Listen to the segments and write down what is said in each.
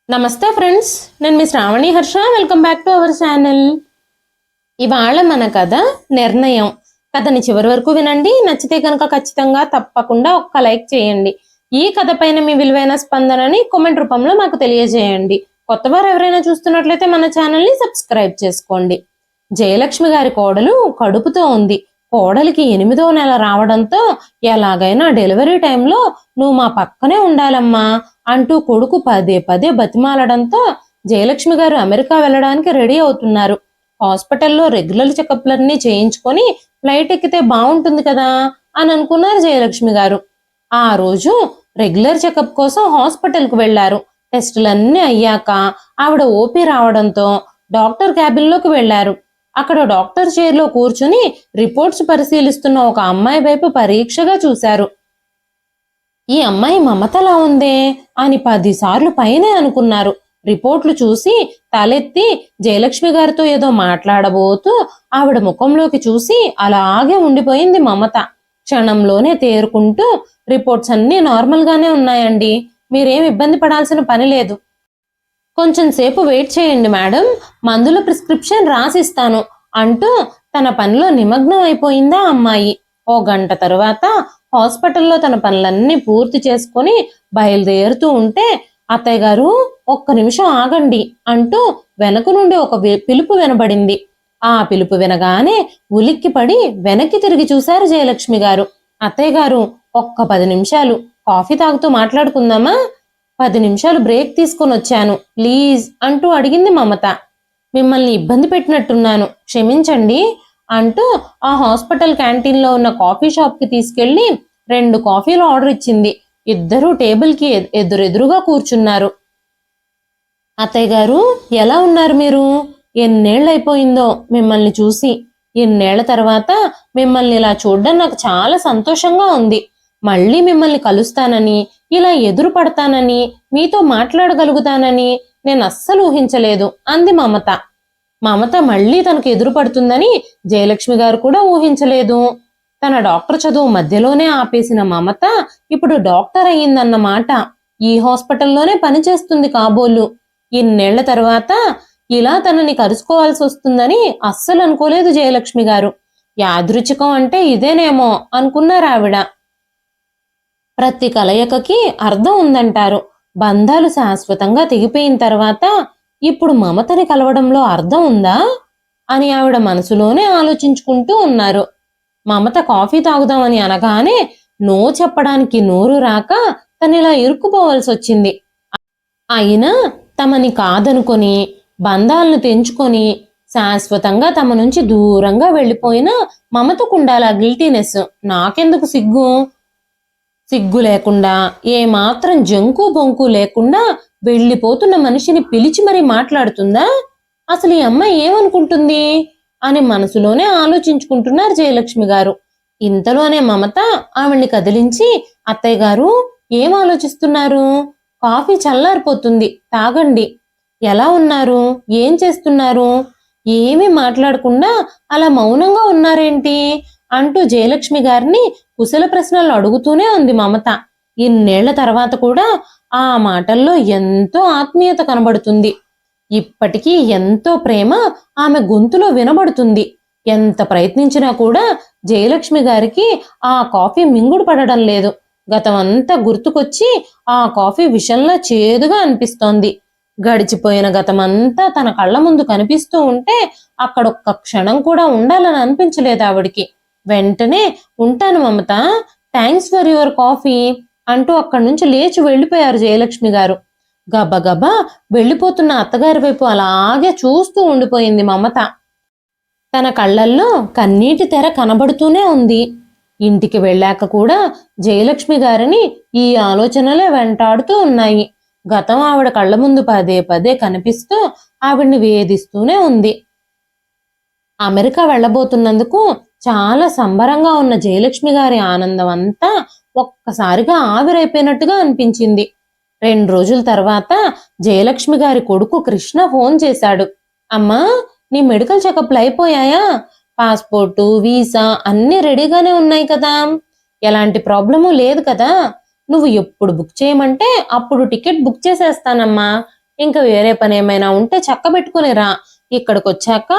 నమస్తే ఫ్రెండ్స్, నేను మీ Shravani Harsha. Welcome back to our channel. ఇవాళ మన కథ నిర్ణయం. కథని చివరి వరకు వినండి. నచ్చితే కనుక ఖచ్చితంగా తప్పకుండా ఒక్క లైక్ చేయండి. ఈ కథ పైన మీ విలువైన స్పందనని కామెంట్ రూపంలో మాకు తెలియజేయండి. కొత్తవారు ఎవరైనా చూస్తున్నట్లయితే మన ఛానల్ని సబ్స్క్రైబ్ చేసుకోండి. జయలక్ష్మి గారి కోడలు కడుపుతో ఉంది. కోడలికి 8వ నెల రావడంతో ఎలాగైనా డెలివరీ టైంలో నువ్వు మా పక్కనే ఉండాలమ్మా అంటూ కొడుకు పదే పదే బతిమాలడంతో జయలక్ష్మి గారు అమెరికా వెళ్ళడానికి రెడీ అవుతున్నారు. హాస్పిటల్లో రెగ్యులర్ చెకప్లన్నీ చేయించుకొని ఫ్లైట్ ఎక్కితే బాగుంటుంది కదా అని అనుకున్నారు జయలక్ష్మి గారు. ఆ రోజు రెగ్యులర్ చెకప్ కోసం హాస్పిటల్కు వెళ్లారు. టెస్టులన్నీ అయ్యాక ఆవిడ ఓపీ రావడంతో డాక్టర్ క్యాబిన్లోకి వెళ్లారు. అక్కడ డాక్టర్ చైర్లో కూర్చుని రిపోర్ట్స్ పరిశీలిస్తున్న ఒక అమ్మాయి వైపు పరీక్షగా చూశారు. ఈ అమ్మాయి మమతలా ఉందే అని 10 సార్లు పైనే అనుకున్నారు. రిపోర్ట్లు చూసి తలెత్తి జయలక్ష్మి గారితో ఏదో మాట్లాడబోతూ ఆవిడ ముఖంలోకి చూసి అలాగే ఉండిపోయింది మమత. క్షణంలోనే తేరుకుంటూ, రిపోర్ట్స్ అన్నీ నార్మల్ గానే ఉన్నాయండి, మీరేం ఇబ్బంది పడాల్సిన పని లేదు. కొంచెం సేపు వెయిట్ చేయండి మేడం, మందుల ప్రిస్క్రిప్షన్ రాసిస్తాను అంటూ తన పనిలో నిమగ్నం అయిపోయిందా అమ్మాయి. ఓ గంట తరువాత హాస్పిటల్లో తన పనులన్నీ పూర్తి చేసుకుని బయలుదేరుతూ ఉంటే అత్తయ్య గారు ఒక్క నిమిషం ఆగండి అంటూ వెనక నుండి ఒక పిలుపు వినబడింది. ఆ పిలుపు వినగానే ఉలిక్కిపడి వెనక్కి తిరిగి చూశారు జయలక్ష్మి గారు. అత్తయ్య గారు, ఒక్క 10 నిమిషాలు కాఫీ తాగుతూ మాట్లాడుకుందామా? 10 నిమిషాలు బ్రేక్ తీసుకొని వచ్చాను ప్లీజ్ అంటూ అడిగింది మమత. మిమ్మల్ని ఇబ్బంది పెట్టినట్టున్నాను, క్షమించండి అంటూ ఆ హాస్పిటల్ క్యాంటీన్లో ఉన్న కాఫీ షాప్కి తీసుకెళ్లి 2 కాఫీలు ఆర్డర్ ఇచ్చింది. ఇద్దరూ టేబుల్కి ఎదురెదురుగా కూర్చున్నారు. అత్తయ్య గారు, ఎలా ఉన్నారు మీరు? ఎన్నేళ్ళైపోయిందో మిమ్మల్ని చూసి. ఎన్నేళ్ల తర్వాత మిమ్మల్ని ఇలా చూడడం నాకు చాలా సంతోషంగా ఉంది. మళ్ళీ మిమ్మల్ని కలుస్తానని, ఇలా ఎదురు పడతానని, మీతో మాట్లాడగలుగుతానని నేను అస్సలు ఊహించలేదు అంది మమత. మమత మళ్ళీ తనకు ఎదురు పడుతుందని జయలక్ష్మి గారు కూడా ఊహించలేదు. తన డాక్టర్ చదువు మధ్యలోనే ఆపేసిన మమత ఇప్పుడు డాక్టర్ అయ్యిందన్నమాట. ఈ హాస్పిటల్లోనే పనిచేస్తుంది కాబోలు. ఇన్నేళ్ల తర్వాత ఇలా తనని కలుసుకోవాల్సి వస్తుందని అస్సలు అనుకోలేదు జయలక్ష్మి గారు. యాదృచ్ఛికం అంటే ఇదేనేమో అనుకున్నారు ఆవిడ. ప్రతి కలయికకి అర్థం ఉందంటారు. బంధాలు శాశ్వతంగా తెగిపోయిన తర్వాత ఇప్పుడు మమతని కలవడంలో అర్థం ఉందా అని ఆవిడ మనసులోనే ఆలోచించుకుంటూ ఉన్నారు. మమత కాఫీ తాగుదామని అనగానే నో చెప్పడానికి నోరు రాక తనిలా ఇరుక్కుపోవాల్సి వచ్చింది. అయినా తమని కాదనుకొని బంధాలను తెంచుకొని శాశ్వతంగా తమ నుంచి దూరంగా వెళ్ళిపోయిన మమతకుండాల గిల్టీనెస్ నాకెందుకు సిగ్గు లేకుండా, ఏమాత్రం జంకు బొంకు లేకుండా వెళ్ళిపోతున్న మనిషిని పిలిచి మరీ మాట్లాడుతుందా? అసలు ఈ అమ్మాయి ఏమనుకుంటుంది అని మనసులోనే ఆలోచించుకుంటున్నారు జయలక్ష్మి గారు. ఇంతలోనే మమత ఆవిడ్ని కదిలించి, అత్తయ్య గారు ఏం ఆలోచిస్తున్నారు? కాఫీ చల్లారిపోతుంది, తాగండి. ఎలా ఉన్నారు? ఏం చేస్తున్నారు? ఏమీ మాట్లాడకుండా అలా మౌనంగా ఉన్నారేంటి అంటూ జయలక్ష్మి గారిని కుశల ప్రశ్నలు అడుగుతూనే ఉంది మమత. ఇన్నేళ్ల తర్వాత కూడా ఆ మాటల్లో ఎంతో ఆత్మీయత కనబడుతుంది. ఇప్పటికీ ఎంతో ప్రేమ ఆమె గొంతులో వినబడుతుంది. ఎంత ప్రయత్నించినా కూడా జయలక్ష్మి గారికి ఆ కాఫీ మింగుడు పడడం లేదు. గతమంతా గుర్తుకొచ్చి ఆ కాఫీ విషంలా చేదుగా అనిపిస్తోంది. గడిచిపోయిన గతమంతా తన కళ్ళ ముందు కనిపిస్తూ ఉంటే అక్కడొక్క క్షణం కూడా ఉండాలని అనిపించలేదు ఆవిడికి. వెంటనే, ఉంటాను మమత, థ్యాంక్స్ ఫర్ యువర్ కాఫీ అంటూ అక్కడి నుంచి లేచి వెళ్ళిపోయారు జయలక్ష్మి గారు. గబగబా వెళ్ళిపోతున్న అత్తగారి వైపు అలాగే చూస్తూ ఉండిపోయింది మమత. తన కళ్ళల్లో కన్నీటి తెర కనబడుతూనే ఉంది. ఇంటికి వెళ్ళాక కూడా జయలక్ష్మి గారిని ఈ ఆలోచనలే వెంటాడుతూ ఉన్నాయి. గతం ఆవిడ కళ్ళ ముందు పదే పదే కనిపిస్తూ ఆవిడ్ని వేధిస్తూనే ఉంది. అమెరికా వెళ్ళబోతున్నందుకు చాలా సంబరంగా ఉన్న జయలక్ష్మి గారి ఆనందం అంతా ఒక్కసారిగా ఆవిరైపోయినట్టుగా అనిపించింది. 2 రోజుల తర్వాత జయలక్ష్మి గారి కొడుకు కృష్ణ ఫోన్ చేశాడు. అమ్మా, నీ మెడికల్ చెకప్లు అయిపోయాయా? పాస్పోర్టు, వీసా అన్నీ రెడీగానే ఉన్నాయి కదా? ఎలాంటి ప్రాబ్లము లేదు కదా? నువ్వు ఎప్పుడు బుక్ చేయమంటే అప్పుడు టికెట్ బుక్ చేసేస్తానమ్మా. ఇంకా వేరే పని ఏమైనా ఉంటే చక్కబెట్టుకుని రా. ఇక్కడికి వచ్చాక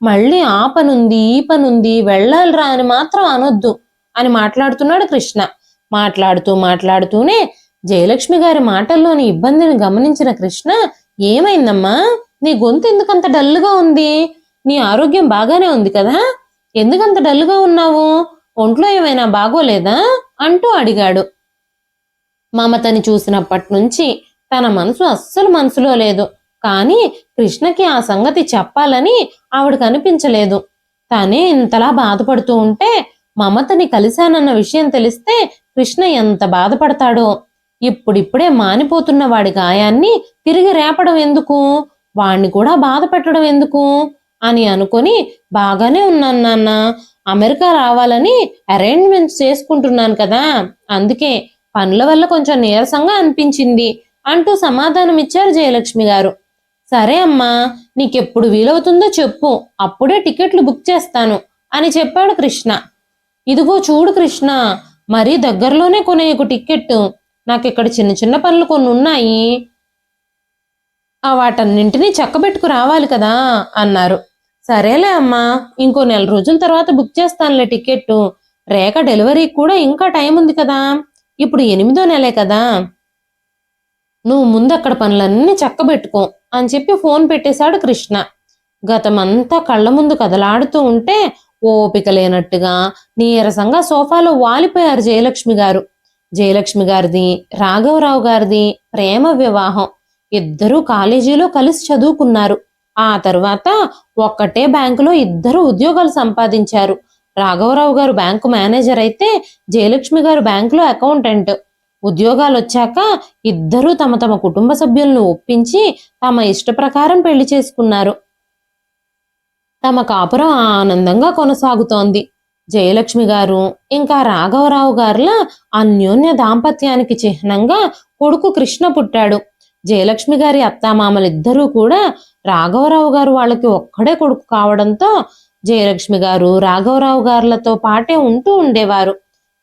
మళ్ళీ ఆ పనుంది ఈ పనుంది వెళ్ళాలిరా అని మాత్రం అనొద్దు అని మాట్లాడుతున్నాడు కృష్ణ. మాట్లాడుతూనే జయలక్ష్మి గారి మాటల్లోని ఇబ్బందిని గమనించిన కృష్ణ, ఏమైందమ్మా, నీ గొంతు ఎందుకంత డల్గా ఉంది? నీ ఆరోగ్యం బాగానే ఉంది కదా, ఎందుకంత డల్గా ఉన్నావు? ఒంట్లో ఏమైనా బాగోలేదా అంటూ అడిగాడు. మమతని చూసినప్పటి నుంచి తన మనసు అస్సలు మనసులో లేదు. కానీ కృష్ణకి ఆ సంగతి చెప్పాలని ఆవిడకు అనిపించలేదు. తనే ఇంతలా బాధపడుతూ ఉంటే మమతని కలిశానన్న విషయం తెలిస్తే కృష్ణ ఎంత బాధపడతాడో. ఇప్పుడిప్పుడే మానిపోతున్న వాడి గాయాన్ని తిరిగి రేపడం ఎందుకు, వాణ్ణి కూడా బాధ పెట్టడం ఎందుకు అని అనుకొని, బాగానే ఉన్నాను నాన్న, అమెరికా రావాలని అరేంజ్మెంట్స్ చేసుకుంటున్నాను కదా, అందుకే పనుల వల్ల కొంచెం నీరసంగా అనిపించింది అంటూ సమాధానమిచ్చారు జయలక్ష్మి గారు. సరే అమ్మా, నీకెప్పుడు వీలవుతుందో చెప్పు, అప్పుడే టికెట్లు బుక్ చేస్తాను అని చెప్పాడు కృష్ణ. ఇదిగో చూడు కృష్ణ, మరీ దగ్గరలోనే కొనేయకు టికెట్, నాకు ఇక్కడ చిన్న చిన్న పనులు కొన్ని ఉన్నాయి, వాటన్నింటినీ చక్కబెట్టుకు రావాలి కదా అన్నారు. సరేలే అమ్మా, ఇంకో 1 నెల రోజుల తర్వాత బుక్ చేస్తానులే టికెట్, రేఖ డెలివరీకి కూడా ఇంకా టైం ఉంది కదా, ఇప్పుడు 8వ నెలే కదా, నువ్వు ముందు అక్కడ పనులన్నీ చక్కబెట్టుకో అని చెప్పి ఫోన్ పెట్టేశాడు కృష్ణ. గతమంతా కళ్ళ ముందు కదలాడుతూ ఉంటే ఓపిక లేనట్టుగా నీరసంగా సోఫాలో వాలిపోయారు జయలక్ష్మి గారు. జయలక్ష్మి గారిది రాఘవరావు గారిది ప్రేమ వివాహం. ఇద్దరూ కాలేజీలో కలిసి చదువుకున్నారు. ఆ తరువాత ఒక్కటే బ్యాంకులో ఇద్దరు ఉద్యోగాలు సంపాదించారు. రాఘవరావు గారు బ్యాంకు మేనేజర్ అయితే జయలక్ష్మి గారు బ్యాంకులో అకౌంటెంట్. ఉద్యోగాలు వచ్చాక ఇద్దరూ తమ తమ కుటుంబ సభ్యులను ఒప్పించి తమ ఇష్ట ప్రకారం పెళ్లి చేసుకున్నారు. తమ కాపురం ఆనందంగా కొనసాగుతోంది. జయలక్ష్మి గారు ఇంకా రాఘవరావు గారుల అన్యోన్య దాంపత్యానికి చిహ్నంగా కొడుకు కృష్ణ పుట్టాడు. జయలక్ష్మి గారి అత్తామామలిద్దరూ కూడా రాఘవరావు గారు వాళ్ళకి ఒక్కడే కొడుకు కావడంతో జయలక్ష్మి గారు రాఘవరావు గారులతో పాటే ఉంటూ ఉండేవారు.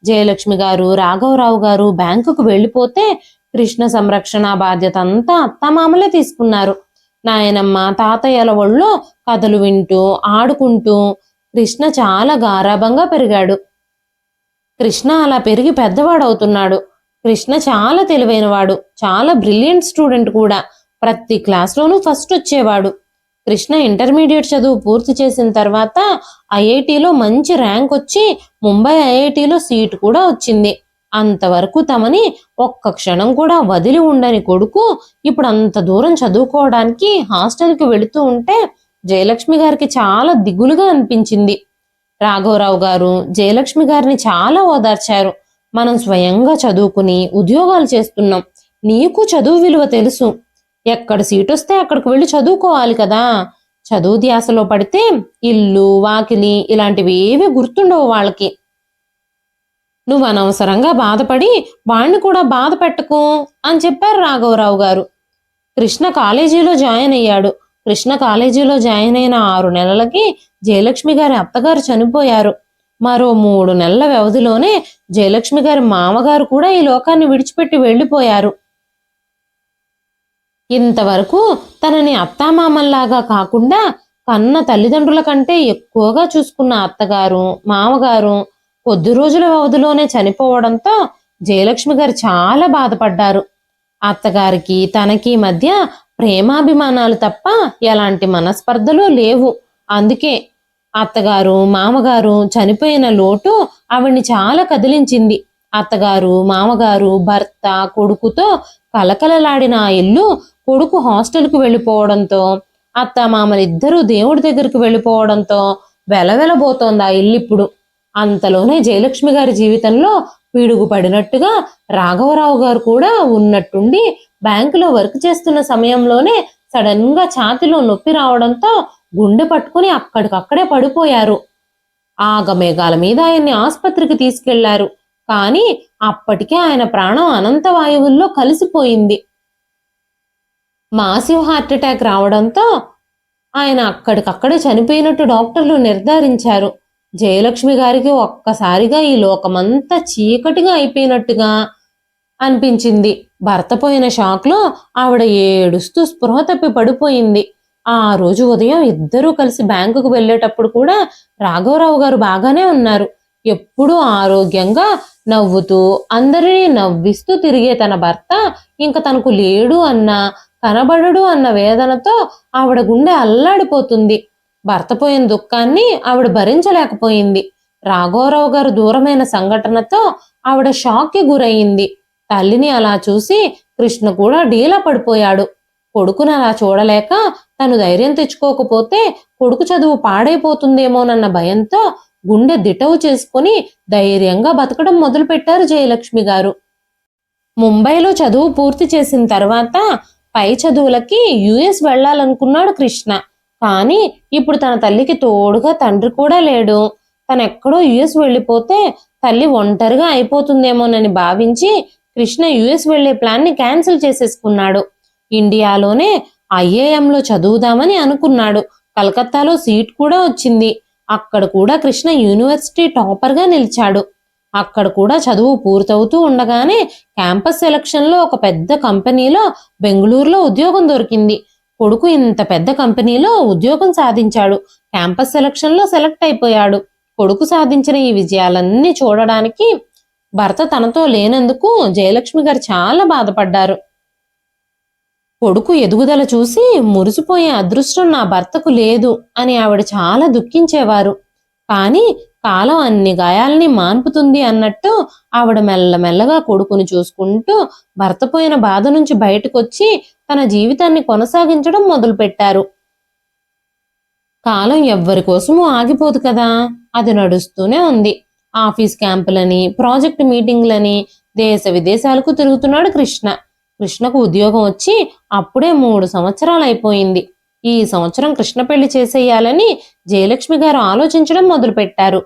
జయలక్ష్మి గారు రాఘవరావు గారు బ్యాంకుకు వెళ్ళిపోతే కృష్ణ సంరక్షణ బాధ్యత అంతా అత్తామామలే తీసుకున్నారు. నాయనమ్మ తాతయ్యల ఒళ్ళో కథలు వింటూ ఆడుకుంటూ కృష్ణ చాలా గారాబంగా పెరిగాడు. కృష్ణ అలా పెరిగి పెద్దవాడవుతున్నాడు. కృష్ణ చాలా తెలివైనవాడు, చాలా బ్రిలియంట్ స్టూడెంట్ కూడా. ప్రతి క్లాస్లోనూ ఫస్ట్ వచ్చేవాడు. కృష్ణ ఇంటర్మీడియట్ చదువు పూర్తి చేసిన తర్వాత ఐఐటిలో మంచి ర్యాంక్ వచ్చి ముంబై ఐఐటిలో సీటు కూడా వచ్చింది. అంతవరకు తమని ఒక్క క్షణం కూడా వదిలి ఉండని కొడుకు ఇప్పుడు అంత దూరం చదువుకోవడానికి హాస్టల్కి వెళుతూ ఉంటే జయలక్ష్మి గారికి చాలా దిగులుగా అనిపించింది. రాఘవరావు గారు జయలక్ష్మి గారిని చాలా ఓదార్చారు. మనం స్వయంగా చదువుకుని ఉద్యోగాలు చేస్తున్నాం, నీకు చదువు విలువ తెలుసు, ఎక్కడ సీట్ వస్తే అక్కడికి వెళ్ళి చదువుకోవాలి కదా, చదువు ధ్యాసలో పడితే ఇల్లు వాకిలి ఇలాంటివి ఏవి గుర్తుండవు వాళ్ళకి, నువ్వు అనవసరంగా బాధపడి వాణ్ణి కూడా బాధ పెట్టకు అని చెప్పారు రాఘవరావు గారు. కృష్ణ కాలేజీలో జాయిన్ అయ్యాడు. కృష్ణ కాలేజీలో జాయిన్ అయిన 6 నెలలకి జయలక్ష్మి గారి అత్తగారు చనిపోయారు. మరో 3 నెలల వ్యవధిలోనే జయలక్ష్మి గారి మామగారు కూడా ఈ లోకాన్ని విడిచిపెట్టి వెళ్ళిపోయారు. ఇంతవరకు తనని అత్తామామల్లాగా కాకుండా కన్న తల్లిదండ్రుల కంటే ఎక్కువగా చూసుకున్న అత్తగారు మామగారు కొద్ది రోజుల వ్యవధిలోనే చనిపోవడంతో జయలక్ష్మి గారు చాలా బాధపడ్డారు. అత్తగారికి తనకి మధ్య ప్రేమాభిమానాలు తప్ప ఎలాంటి మనస్పర్ధలు లేవు. అందుకే అత్తగారు మామగారు చనిపోయిన లోటు ఆవిడ్ని చాలా కదిలించింది. అత్తగారు మామగారు భర్త కొడుకుతో కలకలలాడిన ఆ ఇల్లు కొడుకు హాస్టల్కు వెళ్ళిపోవడంతో అత్తమామలిద్దరూ దేవుడి దగ్గరికి వెళ్ళిపోవడంతో వెలవెలబోతోంది ఆ ఇల్లు ఇప్పుడు. అంతలోనే జయలక్ష్మి గారి జీవితంలో పిడుగు పడినట్టుగా రాఘవరావు గారు కూడా ఉన్నట్టుండి బ్యాంకులో వర్క్ చేస్తున్న సమయంలోనే సడన్ గా ఛాతిలో నొప్పి రావడంతో గుండె పట్టుకుని అక్కడికక్కడే పడిపోయారు. ఆగమేఘాల మీద ఆయన్ని ఆసుపత్రికి తీసుకెళ్లారు. కానీ అప్పటికే ఆయన ప్రాణం అనంత వాయువుల్లో కలిసిపోయింది. మాసివ్ హార్ట్ అటాక్ రావడంతో ఆయన అక్కడికక్కడే చనిపోయినట్టు డాక్టర్లు నిర్ధారించారు. జయలక్ష్మి గారికి ఒక్కసారిగా ఈ లోకమంతా చీకటిగా అయిపోయినట్టుగా అనిపించింది. భర్త పోయిన షాక్లో ఆవిడ ఏడుస్తూ స్పృహ తప్పి పడిపోయింది. ఆ రోజు ఉదయం ఇద్దరూ కలిసి బ్యాంకుకు వెళ్ళేటప్పుడు కూడా రాఘవరావు గారు బాగానే ఉన్నారు. ఎప్పుడూ ఆరోగ్యంగా నవ్వుతూ అందరినీ నవ్విస్తూ తిరిగే తన భర్త ఇంక తనకు లేడు అన్న, కనబడడు అన్న వేదనతో ఆవిడ గుండె అల్లాడిపోతుంది. భర్త పోయిన దుఃఖాన్ని ఆవిడ భరించలేకపోయింది. రాఘవరావు గారు దూరమైన సంఘటనతో ఆవిడ షాక్కి గురయింది. తల్లిని అలా చూసి కృష్ణ కూడా డీలా పడిపోయాడు. కొడుకుని అలా చూడలేక తను ధైర్యం తెచ్చుకోకపోతే కొడుకు చదువు పాడైపోతుందేమోనన్న భయంతో గుండె దిటవు చేసుకుని ధైర్యంగా బతకడం మొదలుపెట్టారు జయలక్ష్మి గారు. ముంబైలో చదువు పూర్తి చేసిన తర్వాత పై చదువులకి యుఎస్ వెళ్లాలనుకున్నాడు కృష్ణ. కానీ ఇప్పుడు తన తల్లికి తోడుగా తండ్రి కూడా లేడు. తనెక్కడో యుఎస్ వెళ్ళిపోతే తల్లి ఒంటరిగా అయిపోతుందేమోనని భావించి కృష్ణ యుఎస్ వెళ్లే ప్లాన్ని క్యాన్సిల్ చేసేసుకున్నాడు. ఇండియాలోనే ఐఏఎంలో చదువుదామని అనుకున్నాడు. కలకత్తాలో సీట్ కూడా వచ్చింది. అక్కడ కూడా కృష్ణ యూనివర్సిటీ టాపర్గా నిలిచాడు. అక్కడ కూడా చదువు పూర్తవుతూ ఉండగానే క్యాంపస్ సెలక్షన్లో ఒక పెద్ద కంపెనీలో బెంగళూరులో ఉద్యోగం దొరికింది. కొడుకు ఇంత పెద్ద కంపెనీలో ఉద్యోగం సాధించాడు. క్యాంపస్ సెలక్షన్లో సెలెక్ట్ అయిపోయాడు. కొడుకు సాధించిన ఈ విజయాలన్నీ చూడడానికి భర్త తనతో లేనందుకు జయలక్ష్మి గారు చాలా బాధపడ్డారు. కొడుకు ఎదుగుదల చూసి మురిసిపోయే అదృష్టం నా భర్తకు లేదు అని ఆవిడ చాలా దుఃఖించేవారు. కానీ కాలం అన్ని గాయాల్ని మాన్పుతుంది అన్నట్టు ఆవిడ మెల్లమెల్లగా కొడుకుని చూసుకుంటూ భర్త పోయిన బాధ నుంచి బయటకొచ్చి తన జీవితాన్ని కొనసాగించడం మొదలుపెట్టారు. కాలం ఎవ్వరి కోసమూ ఆగిపోదు కదా, అది నడుస్తూనే ఉంది. ఆఫీస్ క్యాంపులని, ప్రాజెక్ట్ మీటింగ్లని, దేశ విదేశాలకు తిరుగుతున్నాడు కృష్ణ. కృష్ణకు ఉద్యోగం వచ్చి అప్పుడే 3 సంవత్సరాలు అయిపోయింది. ఈ సంవత్సరం కృష్ణ పెళ్లి చేసేయాలని జయలక్ష్మి గారు ఆలోచించడం మొదలుపెట్టారు.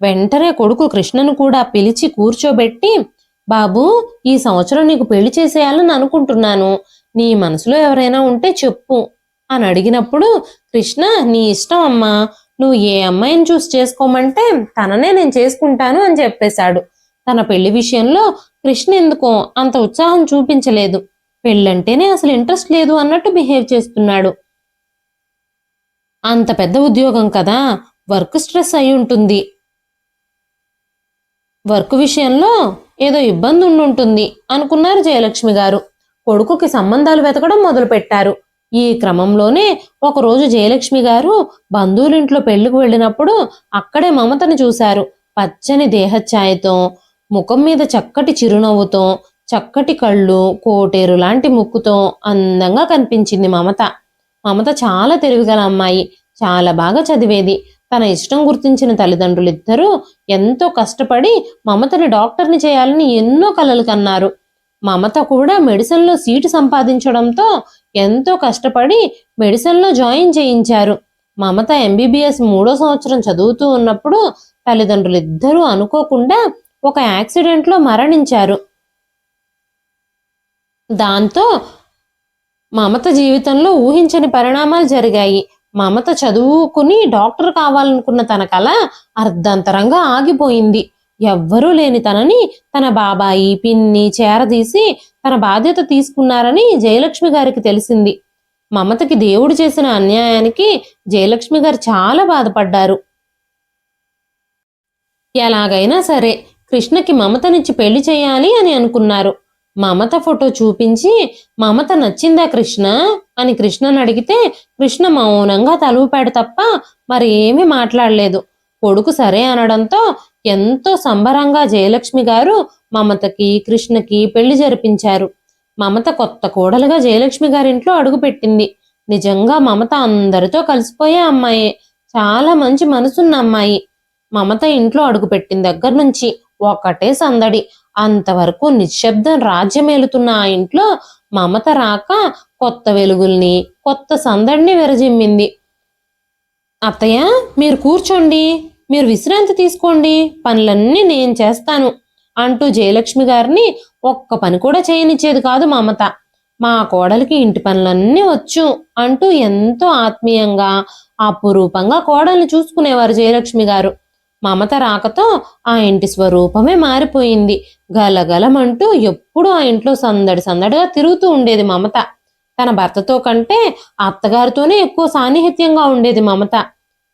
వెంటనే కొడుకు కృష్ణను కూడా పిలిచి కూర్చోబెట్టి, బాబు, ఈ సంవత్సరం నీకు పెళ్లి చేసేయాలని అనుకుంటున్నాను. నీ మనసులో ఎవరైనా ఉంటే చెప్పు అని అడిగినప్పుడు కృష్ణ, నీ ఇష్టం అమ్మా, నువ్వు ఏ అమ్మాయిని చూసి చేసుకోమంటే తననే నేను చేసుకుంటాను అని చెప్పేశాడు. తన పెళ్లి విషయంలో కృష్ణ ఎందుకో అంత ఉత్సాహం చూపించలేదు. పెళ్ళంటేనే అసలు ఇంట్రెస్ట్ లేదు అన్నట్టు బిహేవ్ చేస్తున్నాడు. అంత పెద్ద ఉద్యోగం కదా, వర్క్ స్ట్రెస్ అయి ఉంటుంది. వర్క్ విషయంలో ఏదో ఇబ్బంది ఉండుంటుంది అనుకున్నారు జయలక్ష్మి గారు. కొడుకుకి సంబంధాలు వెతకడం మొదలుపెట్టారు. ఈ క్రమంలోనే ఒకరోజు జయలక్ష్మి గారు బంధువులింట్లో పెళ్లికి వెళ్ళినప్పుడు అక్కడే మమతని చూశారు. పచ్చని దేహఛాయతో, ముఖం మీద చక్కటి చిరునవ్వుతో, చక్కటి కళ్ళు, కోటేరు లాంటి ముక్కుతో అందంగా కనిపించింది మమత. మమత చాలా తెలివిగల అమ్మాయి, చాలా బాగా చదివేది. తన ఇష్టం గుర్తించిన తల్లిదండ్రులిద్దరూ ఎంతో కష్టపడి మమతని డాక్టర్ని చేయాలని ఎన్నో కలలు కన్నారు. మమత కూడా మెడిసిన్లో సీటు సంపాదించడంతో ఎంతో కష్టపడి మెడిసిన్లో జాయిన్ చేయించారు. మమత ఎంబీబీఎస్ 3వ సంవత్సరం చదువుతూ ఉన్నప్పుడు తల్లిదండ్రులిద్దరూ అనుకోకుండా ఒక యాక్సిడెంట్లో మరణించారు. దాంతో మమత జీవితంలో ఊహించని పరిణామాలు జరిగాయి. మమత చదువుకుని డాక్టర్ కావాలనుకున్న తన కల అర్ధంతరంగా ఆగిపోయింది. ఎవ్వరూ లేని తనని తన బాబాయి, పిన్ని చేరదీసి తన బాధ్యత తీసుకున్నారని జయలక్ష్మి గారికి తెలిసింది. మమతకి దేవుడు చేసిన అన్యాయానికి జయలక్ష్మి గారు చాలా బాధపడ్డారు. ఎలాగైనా సరే కృష్ణకి మమతనిచ్చి పెళ్లి చేయాలి అని అనుకున్నారు. మమత ఫోటో చూపించి, మమత నచ్చిందా కృష్ణ అని కృష్ణని అడిగితే కృష్ణ మౌనంగా తలూపాడు తప్ప మరి ఏమీ మాట్లాడలేదు. కొడుకు సరే అనడంతో ఎంతో సంబరంగా జయలక్ష్మి గారు మమతకి, కృష్ణకి పెళ్లి జరిపించారు. మమత కొత్త కోడలుగా జయలక్ష్మి గారింట్లో అడుగుపెట్టింది. నిజంగా మమత అందరితో కలిసిపోయే అమ్మాయే, చాలా మంచి మనసున్న అమ్మాయి. మమత ఇంట్లో అడుగుపెట్టిన దగ్గర నుంచి ఒకటే సందడి. అంతవరకు నిశ్శబ్దం రాజ్యమేలుతున్న ఆ ఇంట్లో మమత రాక కొత్త వెలుగుల్ని, కొత్త సందడిని విరజిమ్మింది. అత్తయ్య, మీరు కూర్చోండి, మీరు విశ్రాంతి తీసుకోండి, పనులన్నీ నేను చేస్తాను అంటూ జయలక్ష్మి గారిని ఒక్క పని కూడా చేయనిచ్చేది కాదు మమత. మా కోడలికి ఇంటి పనులన్నీ వచ్చు అంటూ ఎంతో ఆత్మీయంగా, అపురూపంగా కోడల్ని చూసుకునేవారు జయలక్ష్మి గారు. మమత రాకతో ఆ ఇంటి స్వరూపమే మారిపోయింది. గలగలమంటూ ఎప్పుడూ ఆ ఇంట్లో సందడి సందడిగా తిరుగుతూ ఉండేది మమత. తన భర్తతో కంటే అత్తగారితోనే ఎక్కువ సాన్నిహిత్యంగా ఉండేది మమత.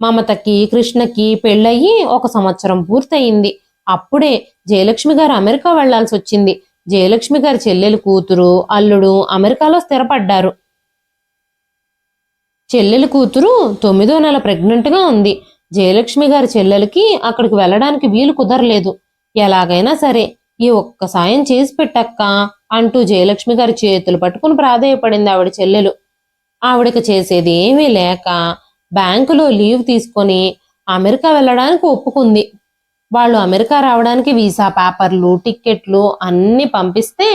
మమతకి కృష్ణకి పెళ్ళయి 1 సంవత్సరం పూర్తయింది. అప్పుడే జయలక్ష్మి గారు అమెరికా వెళ్లాల్సి వచ్చింది. జయలక్ష్మి గారి చెల్లెలు కూతురు అల్లుడు అమెరికాలో స్థిరపడ్డారు. చెల్లెలు కూతురు 9వ నెల ప్రెగ్నెంట్గా ఉంది. జయలక్ష్మి గారి చెల్లెలకి అక్కడికి వెళ్ళడానికి వీలు కుదరలేదు. ఎలాగైనా సరే ఈ ఒక్క సాయం చేసి పెట్టక్క అంటూ జయలక్ష్మి గారి చేతులు పట్టుకుని ప్రాధేయపడింది ఆవిడ చెల్లెలు. ఆవిడకి చేసేది ఏమీ లేక బ్యాంకులో లీవ్ తీసుకొని అమెరికా వెళ్ళడానికి ఒప్పుకుంది. వాళ్ళు అమెరికా రావడానికి వీసా పేపర్లు టిక్కెట్లు అన్నీ పంపిస్తే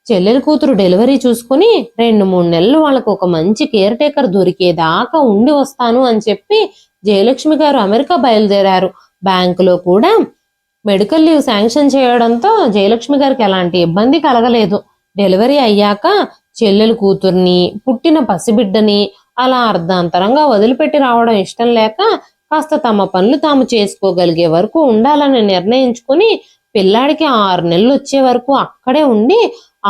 చెల్లెలి కూతురు డెలివరీ చూసుకుని 2-3 నెలలు వాళ్ళకు ఒక మంచి కేర్ టేకర్ దొరికేదాకా ఉండి వస్తాను అని చెప్పి జయలక్ష్మి గారు అమెరికా బయలుదేరారు. బ్యాంకులో కూడా మెడికల్ లీవ్ శాంక్షన్ చేయడంతో జయలక్ష్మి గారికి ఎలాంటి ఇబ్బంది కలగలేదు. డెలివరీ అయ్యాక చెల్లెలు కూతుర్ని పుట్టిన పసిబిడ్డని అలా అర్ధాంతరంగా వదిలిపెట్టి రావడం ఇష్టం లేక కాస్త తమ పనులు తాము చేసుకోగలిగే వరకు ఉండాలని నిర్ణయించుకుని పిల్లాడికి 6 నెలలు వచ్చే వరకు అక్కడే ఉండి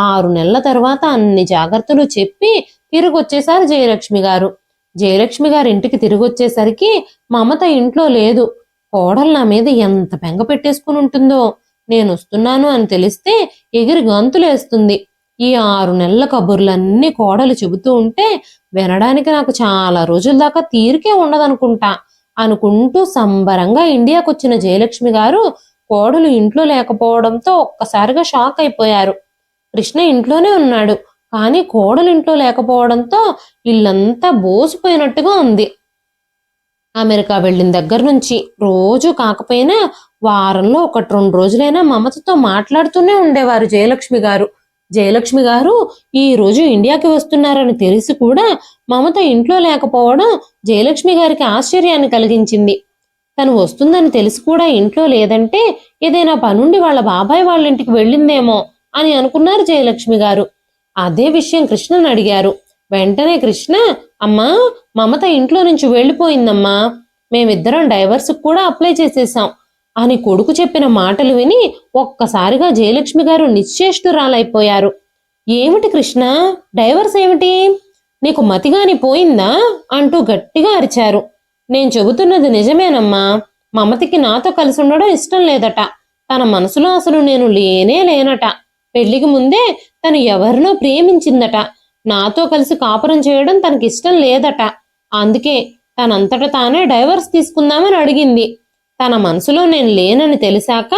6 నెలల తర్వాత అన్ని జాగ్రత్తలు చెప్పి తిరిగి వచ్చేశారు జయలక్ష్మి గారు. జయలక్ష్మి గారి ఇంటికి తిరిగి వచ్చేసరికి మమత ఇంట్లో లేదు. కోడలు నా మీద ఎంత బెంగ పెట్టేసుకుని ఉంటుందో. నేను వస్తున్నాను అని తెలిస్తే ఎగిరి గంతులేస్తుంది. ఈ 6 నెలల కబుర్లన్నీ కోడలు చెబుతూ ఉంటే వినడానికి నాకు చాలా రోజుల దాకా తీరికే ఉండదనుకుంటా అనుకుంటూ సంబరంగా ఇండియాకు వచ్చిన జయలక్ష్మి గారు కోడలు ఇంట్లో లేకపోవడంతో ఒక్కసారిగా షాక్ అయిపోయారు. కృష్ణ ఇంట్లోనే ఉన్నాడు, కానీ కోడలు ఇంట్లో లేకపోవడంతో ఇల్లంతా బోసిపోయినట్టుగా ఉంది. అమెరికా వెళ్ళిన దగ్గర నుంచి రోజు కాకపోయినా వారంలో 1-2 రోజులైనా మమతతో మాట్లాడుతూనే ఉండేవారు జయలక్ష్మి గారు. జయలక్ష్మి గారు ఈ రోజు ఇండియాకి వస్తున్నారని తెలిసి కూడా మమత ఇంట్లో లేకపోవడం జయలక్ష్మి గారికి ఆశ్చర్యాన్ని కలిగించింది. తను వస్తుందని తెలిసి కూడా ఇంట్లో లేదంటే ఏదైనా పనుండి వాళ్ళ బాబాయ్ వాళ్ళ ఇంటికి వెళ్ళిందేమో అని అనుకున్నారు జయలక్ష్మి గారు. అదే విషయం కృష్ణని అడిగారు. వెంటనే కృష్ణ, అమ్మా మమత ఇంట్లో నుంచి వెళ్ళిపోయిందమ్మా, మేమిద్దరం డైవర్స్ కూడా అప్లై చేసేసాం అని కొడుకు చెప్పిన మాటలు విని ఒక్కసారిగా జయలక్ష్మి గారు నిశ్చేష్టురాలైపోయారు. ఏమిటి కృష్ణ, డైవర్స్ ఏమిటి? నీకు మతిగాని పోయిందా అంటూ గట్టిగా అరిచారు. నేను చెబుతున్నది నిజమేనమ్మా. మమతికి నాతో కలిసి ఉండడం ఇష్టం లేదట. తన మనసులో అసలు నేను లేనట. పెళ్లికి ముందే తను ఎవరినో ప్రేమించిందట. నాతో కలిసి కాపురం చేయడం తనకిష్టం లేదట. అందుకే తనంతట తానే డైవర్స్ తీసుకుందామని అడిగింది. తన మనసులో నేను లేనని తెలిసాక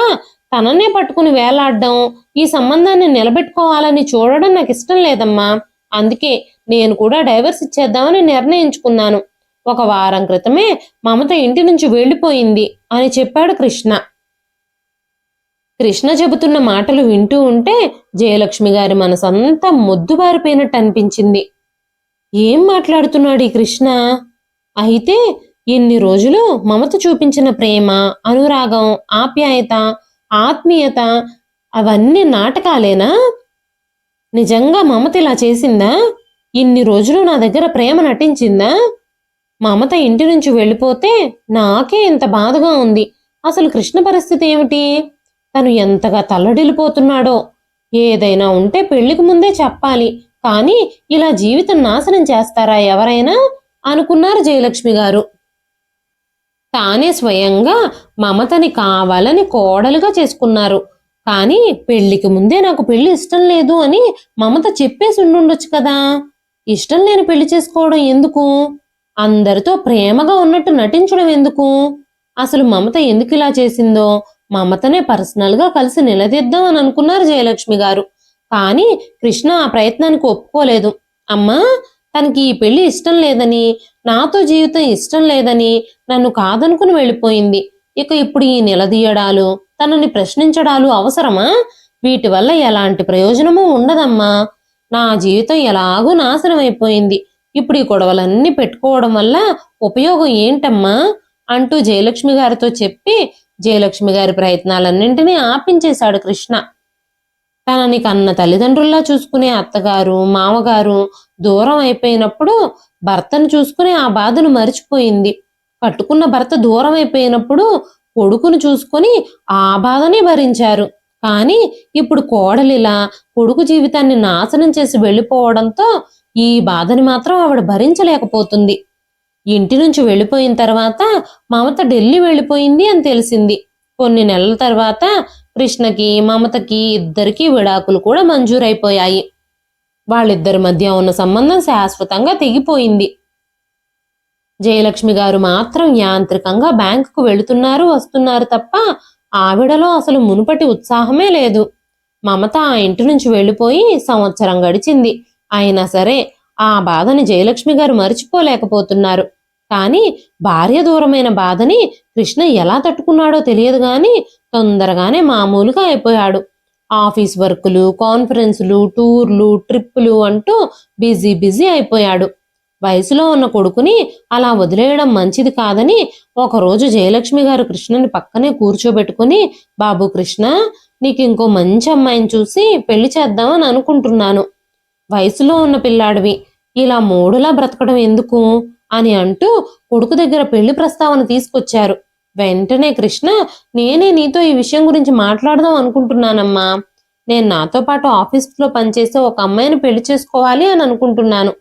తననే పట్టుకుని వేలాడడం, ఈ సంబంధాన్ని నిలబెట్టుకోవాలని చూడడం నాకు ఇష్టం లేదమ్మా. అందుకే నేను కూడా డైవర్స్ ఇచ్చేద్దామని నిర్ణయించుకున్నాను. 1 వారం క్రితమే మమత ఇంటి నుంచి వెళ్ళిపోయింది అని చెప్పాడు కృష్ణ. కృష్ణ చెబుతున్న మాటలు వింటూ ఉంటే జయలక్ష్మి గారి మనసంతా మొద్దుబారిపోయినట్టు అనిపించింది. ఏం మాట్లాడుతున్నాడు ఈ కృష్ణ? అయితే ఇన్ని రోజులు మమత చూపించిన ప్రేమ, అనురాగం, ఆప్యాయత, ఆత్మీయత అవన్నీ నాటకాలేనా? నిజంగా మమత ఇలా చేసిందా? ఇన్ని రోజులు నా దగ్గర ప్రేమ నటించిందా? మమత ఇంటి నుంచి వెళ్ళిపోతే నాకే ఇంత బాధగా ఉంది. అసలు కృష్ణ పరిస్థితి ఏమిటి? తను ఎంతగా తల్లడిల్లిపోతున్నాడో. ఏదైనా ఉంటే పెళ్లికి ముందే చెప్పాలి, కానీ ఇలా జీవితం నాశనం చేస్తారా ఎవరైనా అనుకున్నారు జయలక్ష్మి గారు. తానే స్వయంగా మమతని కావాలని కోడలుగా చేసుకున్నారు. కానీ పెళ్లికి ముందే నాకు పెళ్లి ఇష్టం లేదు అని మమత చెప్పేసి ఉండుండొచ్చు కదా. ఇష్టం లేని పెళ్లి చేసుకోవడం ఎందుకు? అందరితో ప్రేమగా ఉన్నట్టు నటించడం ఎందుకు? అసలు మమత ఎందుకు ఇలా చేసిందో మమతనే పర్సనల్ గా కలిసి నిలదీద్దాం అని అనుకున్నారు జయలక్ష్మి గారు. కానీ కృష్ణ ఆ ప్రయత్నానికి ఒప్పుకోలేదు. అమ్మా, తనకి ఈ పెళ్లి ఇష్టం లేదని, నాతో జీవితం ఇష్టం లేదని నన్ను కాదనుకుని వెళ్ళిపోయింది. ఇక ఇప్పుడు ఈ నిలదీయడాలు, తనని ప్రశ్నించడాలు అవసరమా? వీటి వల్ల ఎలాంటి ప్రయోజనమూ ఉండదమ్మా. నా జీవితం ఎలాగూ నాశనం అయిపోయింది. ఇప్పుడు ఈ గొడవలన్నీ పెట్టుకోవడం వల్ల ఉపయోగం ఏంటమ్మా అంటూ జయలక్ష్మి గారితో చెప్పి జయలక్ష్మి గారి ప్రయత్నాలన్నింటినీ ఆపించేశాడు కృష్ణ. తనని కన్న తల్లిదండ్రుల్లా చూసుకునే అత్తగారు, మామగారు దూరం అయిపోయినప్పుడు భర్తను చూసుకునే ఆ బాధను మరిచిపోయింది. కట్టుకున్న భర్త దూరం అయిపోయినప్పుడు కొడుకును చూసుకొని ఆ బాధని భరించారు. కానీ ఇప్పుడు కోడలిలా కొడుకు జీవితాన్ని నాశనం చేసి వెళ్ళిపోవడంతో ఈ బాధని మాత్రం ఆవిడ భరించలేకపోతుంది. ఇంటి నుంచి వెళ్ళిపోయిన తర్వాత మమత ఢిల్లీ వెళ్ళిపోయింది అని తెలిసింది. కొన్ని నెలల తర్వాత కృష్ణకి మమతకి ఇద్దరికీ విడాకులు కూడా మంజూరైపోయాయి. వాళ్ళిద్దరి మధ్య ఉన్న సంబంధం శాశ్వతంగా తెగిపోయింది. జయలక్ష్మి గారు మాత్రం యాంత్రికంగా బ్యాంకుకు వెళుతున్నారు వస్తున్నారు తప్ప ఆవిడలో అసలు మునుపటి ఉత్సాహమే లేదు. మమత ఆ ఇంటి నుంచి వెళ్ళిపోయి సంవత్సరం గడిచింది. అయినా సరే ఆ బాధని జయలక్ష్మి గారు మర్చిపోలేకపోతున్నారు. కానీ భార్య దూరమైన బాధని కృష్ణ ఎలా తట్టుకున్నాడో తెలియదు గాని తొందరగానే మామూలుగా అయిపోయాడు. ఆఫీస్ వర్కులు, కాన్ఫరెన్సులు, టూర్లు, ట్రిప్పులు అంటూ బిజీ బిజీ అయిపోయాడు. వయసులో ఉన్న కొడుకుని అలా వదిలేయడం మంచిది కాదని ఒకరోజు జయలక్ష్మి గారు కృష్ణని పక్కనే కూర్చోబెట్టుకుని, బాబు కృష్ణ, నీకు ఇంకో మంచి అమ్మాయిని చూసి పెళ్లి చేద్దామని అనుకుంటున్నాను. వయసులో ఉన్న పిల్లాడివి, ఇలా మూడులా బ్రతకడం ఎందుకు అని అంటూ కొడుకు దగ్గర పెళ్లి ప్రస్తావన తీసుకొచ్చారు. వెంటనే కృష్ణ, నేనే నీతో ఈ విషయం గురించి మాట్లాడదాం అనుకుంటున్నానమ్మా. నేను నాతో పాటు ఆఫీస్లో పనిచేసే ఒక అమ్మాయిని పెళ్లి చేసుకోవాలి అని అనుకుంటున్నాను.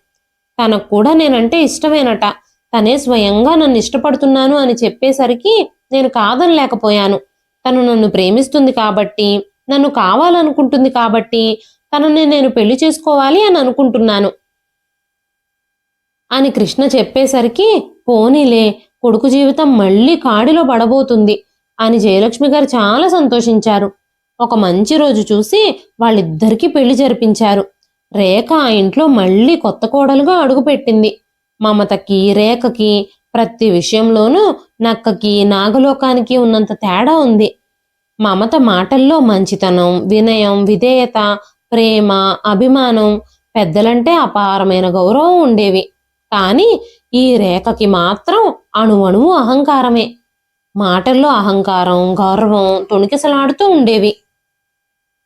తనకు కూడా నేనంటే ఇష్టమేనట. తనే స్వయంగా నన్ను ఇష్టపడుతున్నాను అని చెప్పేసరికి నేను కాదనలేకపోయాను. తను నన్ను ప్రేమిస్తుంది కాబట్టి, నన్ను కావాలనుకుంటుంది కాబట్టి తనని నేను పెళ్లి చేసుకోవాలి అని అనుకుంటున్నాను అని కృష్ణ చెప్పేసరికి, పోనీలే, కొడుకు జీవితం మళ్ళీ కాడిలో పడబోతుంది అని జయలక్ష్మి గారు చాలా సంతోషించారు. ఒక మంచి రోజు చూసి వాళ్ళిద్దరికీ పెళ్లి జరిపించారు. రేఖ ఆ ఇంట్లో మళ్ళీ కొత్త కోడలుగా అడుగుపెట్టింది. మమతకి రేఖకి ప్రతి విషయంలోనూ నక్కకి నాగలోకానికి ఉన్నంత తేడా ఉంది. మమత మాటల్లో మంచితనం, వినయం, విధేయత, ప్రేమ, అభిమానం, పెద్దలంటే అపారమైన గౌరవం ఉండేవి. కానీ ఈ రేఖకి మాత్రం అణువణువు అహంకారమే. మాటల్లో అహంకారం, గౌరవం తొణికిసలాడుతూ ఉండేవి.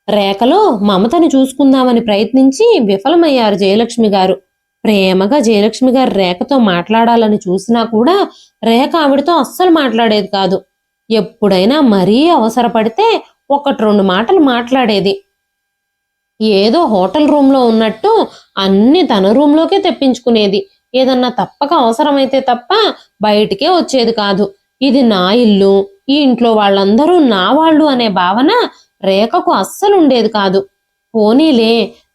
రేఖలో మమతని చూసుకుందామని ప్రయత్నించి విఫలమయ్యారు జయలక్ష్మి గారు. ప్రేమగా జయలక్ష్మి గారు రేఖతో మాట్లాడాలని చూసినా కూడా రేఖ ఆవిడతో అస్సలు మాట్లాడేది కాదు. ఎప్పుడైనా మరీ అవసరపడితే ఒకటి రెండు మాటలు మాట్లాడేది. ఏదో హోటల్ రూమ్లో ఉన్నట్టు అన్ని తన రూమ్లోకే తెప్పించుకునేది. ఏదన్నా తప్పక అవసరమైతే తప్ప బయటికే వచ్చేది కాదు. ఇది నా ఇల్లు, ఈ ఇంట్లో వాళ్ళందరూ నా వాళ్ళు అనే భావన రేఖకు అస్సలు ఉండేది కాదు. పోనీలే,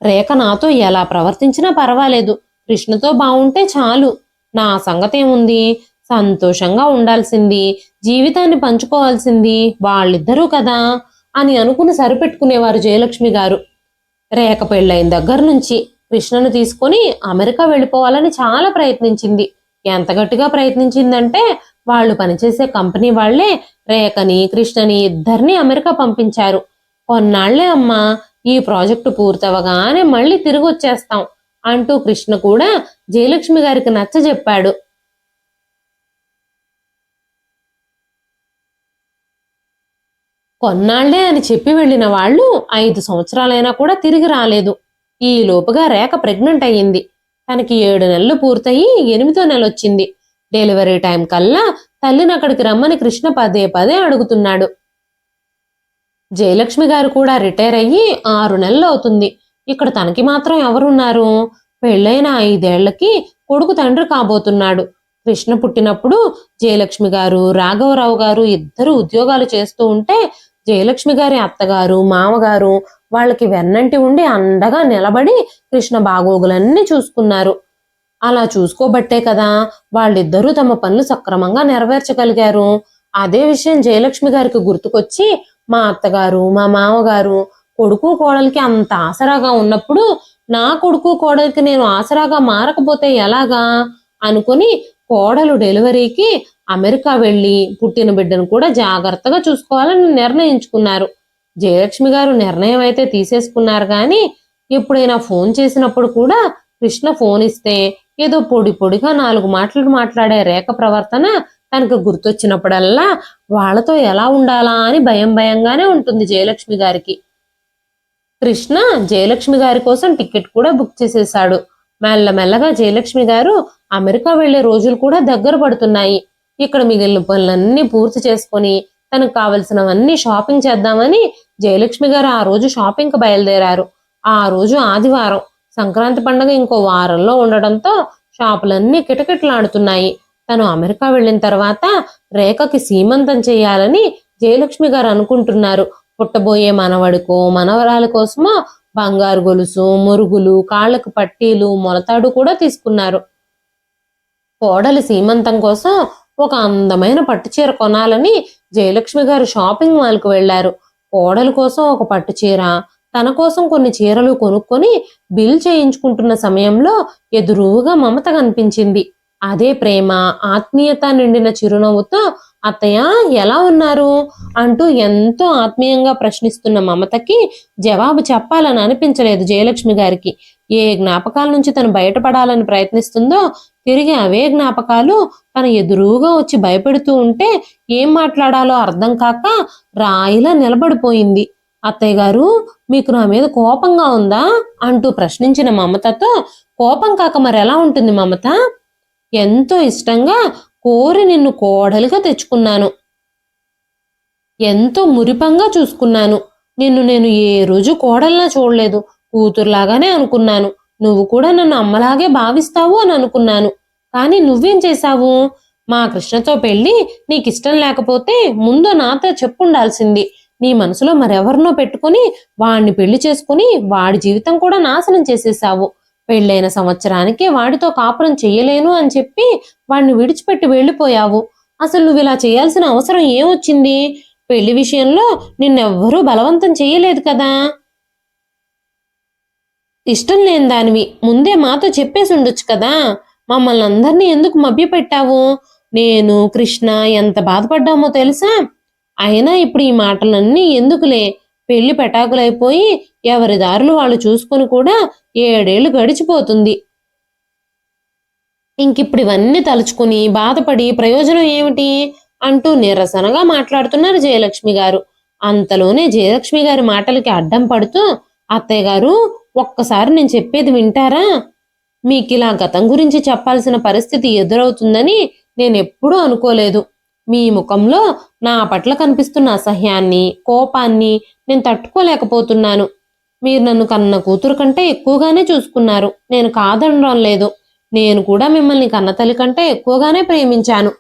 రేఖ నాతో ఎలా ప్రవర్తించినా పర్వాలేదు, కృష్ణతో బాగుంటే చాలు, నా సంగతేముంది, సంతోషంగా ఉండాల్సింది, జీవితాన్ని పంచుకోవాల్సింది వాళ్ళిద్దరూ కదా అని అనుకుని సరిపెట్టుకునేవారు జయలక్ష్మి గారు. రేఖ పెళ్ళైన దగ్గర నుంచి కృష్ణను తీసుకొని అమెరికా వెళ్ళిపోవాలని చాలా ప్రయత్నించింది. ఎంత గట్టిగా ప్రయత్నించిందంటే వాళ్ళు పనిచేసే కంపెనీ వాళ్లే రేఖని, కృష్ణని ఇద్దరిని అమెరికా పంపించారు. కొన్నాళ్లే అమ్మా, ఈ ప్రాజెక్టు పూర్తవగానే మళ్ళీ తిరిగి వచ్చేస్తాం అంటూ కృష్ణ కూడా జయలక్ష్మి గారికి నచ్చజెప్పాడు. కొన్నాళ్లే అని చెప్పి వెళ్లిన వాళ్ళు 5 సంవత్సరాలైనా కూడా తిరిగి రాలేదు. ఈ లోపుగా రేఖ ప్రెగ్నెంట్ అయ్యింది. తనకి 7 నెలలు పూర్తయి 8వ నెల వచ్చింది. డెలివరీ టైం కల్లా తల్లిని అక్కడికి రమ్మని కృష్ణ పదే పదే అడుగుతున్నాడు. జయలక్ష్మి గారు కూడా రిటైర్ అయ్యి 6 నెలలు అవుతుంది. ఇక్కడ తనకి మాత్రం ఎవరున్నారు? పెళ్ళైన 5 ఏళ్లకి కొడుకు తండ్రి కాబోతున్నాడు. కృష్ణ పుట్టినప్పుడు జయలక్ష్మి గారు, రాఘవరావు గారు ఇద్దరు ఉద్యోగాలు చేస్తూ ఉంటే జయలక్ష్మి గారి అత్తగారు, మామగారు వాళ్ళకి వెన్నంటి ఉండి అండగా నిలబడి కృష్ణ బాగోగులన్నీ చూసుకున్నారు. అలా చూసుకోబట్టే కదా వాళ్ళిద్దరూ తమ పనులు సక్రమంగా నెరవేర్చగలిగారు. అదే విషయం జయలక్ష్మి గారికి గుర్తుకొచ్చి, మా అత్తగారు, మా మామగారు కొడుకు కోడలికి అంత ఆసరాగా ఉన్నప్పుడు నా కొడుకు కోడలికి నేను ఆసరాగా మారకపోతే ఎలాగా అనుకుని కోడలు డెలివరీకి అమెరికా వెళ్లి పుట్టిన బిడ్డను కూడా జాగ్రత్తగా చూసుకోవాలని నిర్ణయించుకున్నారు. జయలక్ష్మి గారు నిర్ణయం అయితే తీసేసుకున్నారు కానీ ఎప్పుడైనా ఫోన్ చేసినప్పుడు కూడా కృష్ణ ఫోన్ ఇస్తే ఏదో పొడి పొడిగా 4 మాటలు మాట్లాడే రేఖ ప్రవర్తన తనకు గుర్తొచ్చినప్పుడల్లా వాళ్లతో ఎలా ఉండాలా అని భయం భయంగానే ఉంటుంది జయలక్ష్మి గారికి. కృష్ణ జయలక్ష్మి గారి కోసం టికెట్ కూడా బుక్ చేసేశాడు. మెల్లమెల్లగా జయలక్ష్మి గారు అమెరికా వెళ్లే రోజులు కూడా దగ్గర పడుతున్నాయి. ఇక్కడ మిగిలిన పనులన్నీ పూర్తి చేసుకొని తనకు కావలసినవన్నీ షాపింగ్ చేద్దామని జయలక్ష్మి గారు ఆ రోజు షాపింగ్కి బయలుదేరారు. ఆ రోజు ఆదివారం, సంక్రాంతి పండుగ ఇంకో వారంలో ఉండడంతో షాపులన్నీ కిటకిటలాడుతున్నాయి. తను అమెరికా వెళ్ళిన తర్వాత రేఖకి సీమంతం చేయాలని జయలక్ష్మి గారు అనుకుంటున్నారు. పుట్టబోయే మనవడికో మనవరాల కోసమో బంగారు గొలుసు, మురుగులు, కాళ్ళకు పట్టీలు, మొలతాడు కూడా తీసుకున్నారు. కోడలి సీమంతం కోసం ఒక అందమైన పట్టుచీర కొనాలని జయలక్ష్మి గారు షాపింగ్ మాల్కు వెళ్లారు. కోడలి కోసం ఒక పట్టుచీర, తన కోసం కొన్ని చీరలు కొనుక్కొని బిల్ చేయించుకుంటున్న సమయంలో ఎదురుగా మమత కనిపించింది. అదే ప్రేమ, ఆత్మీయత నిండిన చిరునవ్వుతో అత్తయ్య ఎలా ఉన్నారు అంటూ ఎంతో ఆత్మీయంగా ప్రశ్నిస్తున్న మమతకి జవాబు చెప్పాలని అనిపించలేదు జయలక్ష్మి గారికి. ఏ జ్ఞాపకాల నుంచి తను బయటపడాలని ప్రయత్నిస్తుందో తిరిగి అవే జ్ఞాపకాలు తన ఎదురుగా వచ్చి భయపెడుతూ ఉంటే ఏం మాట్లాడాలో అర్థం కాక రాయిలా నిలబడిపోయింది. అత్తయ్య గారు, మీకు నా మీద కోపంగా ఉందా అంటూ ప్రశ్నించిన మమతతో, కోపం కాక మరెలా ఉంటుంది మమత? ఎంతో ఇష్టంగా కోరి నిన్ను కోడలిగా తెచ్చుకున్నాను. ఎంతో మురిపంగా చూసుకున్నాను. నిన్ను నేను ఏ రోజు కోడల్లా చూడలేదు, కూతురులాగానే అనుకున్నాను. నువ్వు కూడా నన్ను అమ్మలాగే భావిస్తావు అని అనుకున్నాను. కానీ నువ్వేం చేశావు? మా కృష్ణతో పెళ్లి నీకిష్టం లేకపోతే ముందు నాతో చెప్పుండాల్సింది. నీ మనసులో మరెవరినో పెట్టుకుని వాడిని పెళ్లి చేసుకుని వాడి జీవితం కూడా నాశనం చేసేసావు. పెళ్ళైన సంవత్సరానికే వాడితో కాపురం చెయ్యలేను అని చెప్పి వాడిని విడిచిపెట్టి వెళ్ళిపోయావు. అసలు నువ్వు ఇలా చేయాల్సిన అవసరం ఏమొచ్చింది? పెళ్లి విషయంలో నిన్నెవ్వరూ బలవంతం చెయ్యలేదు కదా. ఇష్టం లేని దానివి ముందే మాతో చెప్పేసి ఉండొచ్చు కదా. మమ్మల్ని అందరినీ ఎందుకు మభ్యపెట్టావు? నేను, కృష్ణ ఎంత బాధపడ్డామో తెలుసా? అయినా ఇప్పుడు ఈ మాటలన్నీ ఎందుకులే. పెళ్లి పెటాకులైపోయి ఎవరి దారులు వాళ్ళు చూసుకుని కూడా 7 ఏళ్లు గడిచిపోతుంది. ఇంకిప్పుడు ఇవన్నీ తలుచుకుని బాధపడి ప్రయోజనం ఏమిటి అంటూ నిరసనగా మాట్లాడుతున్నారు జయలక్ష్మి గారు. అంతలోనే జయలక్ష్మి గారి మాటలకి అడ్డం పడుతూ, అత్తయ్య గారు, ఒక్కసారి నేను చెప్పేది వింటారా? మీకిలా గతం గురించి చెప్పాల్సిన పరిస్థితి ఎదురవుతుందని నేనెప్పుడూ అనుకోలేదు. మీ ముఖంలో నా పట్ల కనిపిస్తున్న అసహ్యాన్ని, కోపాన్ని నేను తట్టుకోలేకపోతున్నాను. మీరు నన్ను కన్న కూతురు కంటే ఎక్కువగానే చూసుకున్నారు. నేను కాదనడం లేదు. నేను కూడా మిమ్మల్ని కన్నతల్లి కంటే ఎక్కువగానే ప్రేమించాను.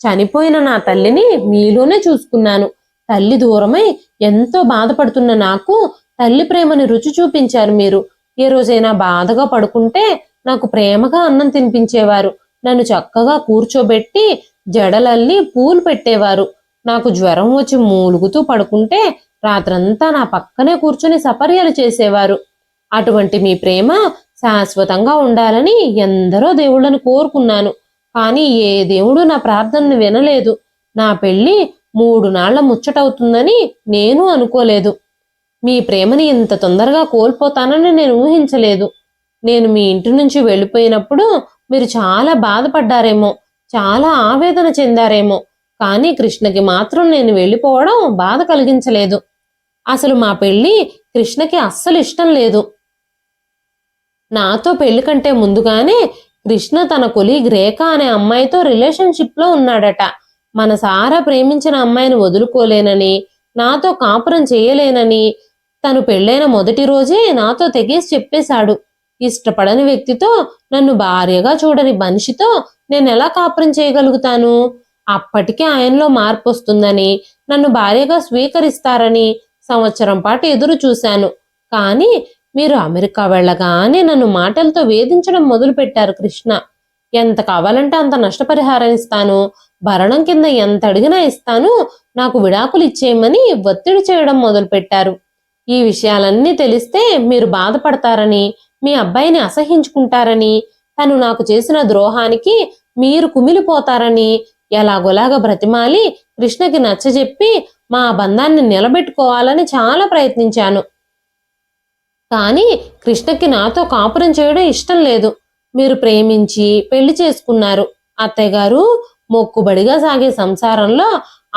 చనిపోయిన నా తల్లిని మీలోనే చూసుకున్నాను. తల్లి దూరమై ఎంతో బాధపడుతున్న నాకు తల్లి ప్రేమని రుచి చూపించారు మీరు. ఏ రోజైనా బాధగా పడుకుంటే నాకు ప్రేమగా అన్నం తినిపించేవారు. నన్ను చక్కగా కూర్చోబెట్టి జడలల్లి పూలు పెట్టేవారు. నాకు జ్వరం వచ్చి మూలుగుతూ పడుకుంటే రాత్రంతా నా పక్కనే కూర్చుని సపర్యలు చేసేవారు. అటువంటి మీ ప్రేమ శాశ్వతంగా ఉండాలని ఎందరో దేవుళ్ళని కోరుకున్నాను. కానీ ఏ దేవుడు నా ప్రార్థనను వినలేదు. నా పెళ్లి 3 నాళ్ల ముచ్చటవుతుందని నేను అనుకోలేదు. మీ ప్రేమని ఇంత తొందరగా కోల్పోతానని నేను ఊహించలేదు. నేను మీ ఇంటి నుంచి వెళ్ళిపోయినప్పుడు మీరు చాలా బాధపడ్డారేమో, చాలా ఆవేదన చెందారేమో. కానీ కృష్ణకి మాత్రం నేను వెళ్ళిపోవడం బాధ కలిగించలేదు. అసలు మా పెళ్లి కృష్ణకి అస్సలు ఇష్టం లేదు. నాతో పెళ్లి కంటే ముందుగానే కృష్ణ తన కొలీగ్ రేఖ అనే అమ్మాయితో రిలేషన్షిప్లో ఉన్నాడట. మనసారా ప్రేమించిన అమ్మాయిని వదులుకోలేనని, నాతో కాపురం చేయలేనని తను పెళ్ళైన మొదటి రోజే నాతో తెగేసి చెప్పేశాడు. ఇష్టపడని వ్యక్తితో, నన్ను భార్యగా చూడని మనిషితో నేనెలా కాపురం చేయగలుగుతాను? అప్పటికే ఆయనలో మార్పు వస్తుందని, నన్ను భార్యగా స్వీకరిస్తారని సంవత్సరం పాటు ఎదురు చూశాను. కానీ మీరు అమెరికా వెళ్ళగానే నన్ను మాటలతో వేధించడం మొదలుపెట్టారు కృష్ణ. ఎంత కావాలంటే అంత నష్టపరిహారం ఇస్తాను, భరణం కింద ఎంత అడిగినా ఇస్తాను, నాకు విడాకులు ఇచ్చేయమని ఒత్తిడి చేయడం మొదలుపెట్టారు. ఈ విషయాలన్నీ తెలిస్తే మీరు బాధపడతారని, మీ అబ్బాయిని అసహించుకుంటారని, తను నాకు చేసిన ద్రోహానికి మీరు కుమిలిపోతారని ఎలాగోలాగా బ్రతిమాలి కృష్ణకి నచ్చజెప్పి మా బంధాన్ని నిలబెట్టుకోవాలని చాలా ప్రయత్నించాను. కానీ కృష్ణకి నాతో కాపురం చేయడం ఇష్టం లేదు. మీరు ప్రేమించి పెళ్లి చేసుకున్నారు. అత్తయ్య గారు, మొక్కుబడిగా సాగే సంసారంలో